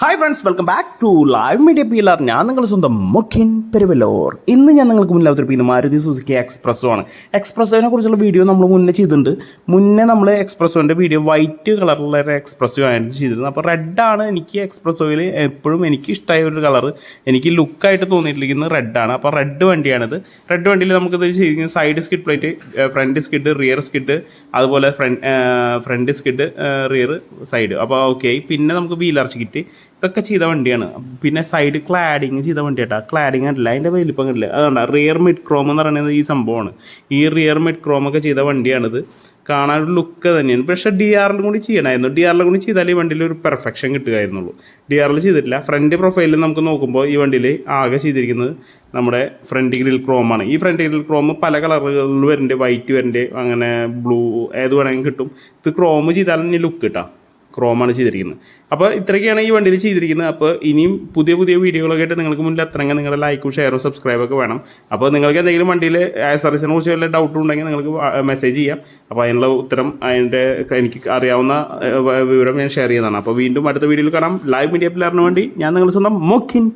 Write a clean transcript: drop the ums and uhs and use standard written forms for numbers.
Hi friends, welcome back to live media pillar. ഞാൻ നിങ്ങളുടെ സ്വന്തം മുഖ്യൻ പെരുവലോർ. ഇന്ന് ഞാൻ നിങ്ങൾക്ക് മുന്നിൽ അവതരിപ്പിക്കുന്ന മാരുതി സുസുക്കി എക്സ്പ്രസോ ആണ്. എക്സ്പ്രസോനെ കുറിച്ചുള്ള വീഡിയോ നമ്മൾ മുന്നേ ചെയ്തിട്ടുണ്ട്. നമ്മൾ എക്സ്പ്രസോൻ്റെ വീഡിയോ വൈറ്റ് കളറിലുള്ള ഒരു എക്സ്പ്രസോ ആയിട്ട് ചെയ്തിരുന്നത്. അപ്പോൾ റെഡാണ് എനിക്ക് എക്സ്പ്രസോയിൽ എപ്പോഴും എനിക്ക് ഇഷ്ടമായ ഒരു കളർ. എനിക്ക് ലുക്കായിട്ട് തോന്നിയിട്ടിരിക്കുന്നത് റെഡാണ്. അപ്പോൾ റെഡ് വണ്ടിയാണിത്. റെഡ് വണ്ടിയിൽ നമുക്കിത് ചെയ്തിരിക്കുന്നത് side skid plate, front skid, rear skid, അതുപോലെ ഫ്രണ്ട് സ്കിഡ്, റിയർ സൈഡ്. അപ്പോൾ ഓക്കെ. പിന്നെ നമുക്ക് വീലർച്ച് കിറ്റ് ഇതൊക്കെ ചെയ്ത വണ്ടിയാണ്. പിന്നെ സൈഡ് ക്ലാഡിങ് ചെയ്ത വണ്ടിയാട്ടാ. ക്ലാഡിങ് കണ്ടില്ല, അതിൻ്റെ വലിപ്പം കണ്ടില്ല. അതുകൊണ്ടാ റിയർ മിഡ് ക്രോം എന്ന് പറയുന്നത് ഈ സംഭവമാണ്. ഈ റിയർ മിഡ് ക്രോം ഒക്കെ ചെയ്ത വണ്ടിയാണിത്. കാണാനൊരു ലുക്ക് തന്നെയാണ്. പക്ഷേ ഡി ആറിലും കൂടി ചെയ്യണമായിരുന്നു. ഡി ആറിലും കൂടി ചെയ്താൽ ഈ വണ്ടിയിൽ ഒരു പെർഫെക്ഷൻ കിട്ടുകയായിരുന്നുള്ളൂ. ഡി ആറിൽ ചെയ്തിട്ടില്ല. ഫ്രണ്ട് പ്രൊഫൈലിൽ നമുക്ക് നോക്കുമ്പോൾ ഈ വണ്ടിയിൽ ആകെ ചെയ്തിരിക്കുന്നത് നമ്മുടെ ഫ്രണ്ട് ഗ്രിൽ ക്രോമാണ്. ഈ ഫ്രണ്ട് ഗ്രിൽ ക്രോം പല കളറുകളിൽ വരുന്നുണ്ട്. വൈറ്റ് വരുന്നുണ്ട്, അങ്ങനെ ബ്ലൂ, ഏത് വേണമെങ്കിൽ കിട്ടും. ഇത് ക്രോം ചെയ്താലും ഇനി ലുക്ക് കിട്ടാം. ക്രോമാണ് ചെയ്തിരിക്കുന്നത്. അപ്പോൾ ഇത്രയൊക്കെയാണ് ഈ വണ്ടിയിൽ ചെയ്തിരിക്കുന്നത്. അപ്പോൾ ഇനിയും പുതിയ പുതിയ വീഡിയോകളൊക്കെ ആയിട്ട് നിങ്ങൾക്ക് മുന്നിൽ എത്തണമെങ്കിൽ നിങ്ങളുടെ ലൈക്കും ഷെയറും സബ്സ്ക്രൈബൊക്കെ വേണം. അപ്പോൾ നിങ്ങൾക്ക് എന്തെങ്കിലും വണ്ടിയിൽ സർവീസിനെ കുറിച്ച് വല്ല ഡൗട്ട് ഉണ്ടെങ്കിൽ നിങ്ങൾക്ക് മെസ്സേജ് ചെയ്യാം. അപ്പോൾ അതിനുള്ള ഉത്തരം, എനിക്ക് അറിയാവുന്ന വിവരം ഞാൻ ഷെയർ ചെയ്യുന്നതാണ്. അപ്പോൾ വീണ്ടും അടുത്ത വീഡിയോയിൽ കാണാം. ലൈവ് മീഡിയ പില്ലറിന് വേണ്ടി ഞാൻ നിങ്ങളുടെ സ്വന്തം മുഖ്യൻ.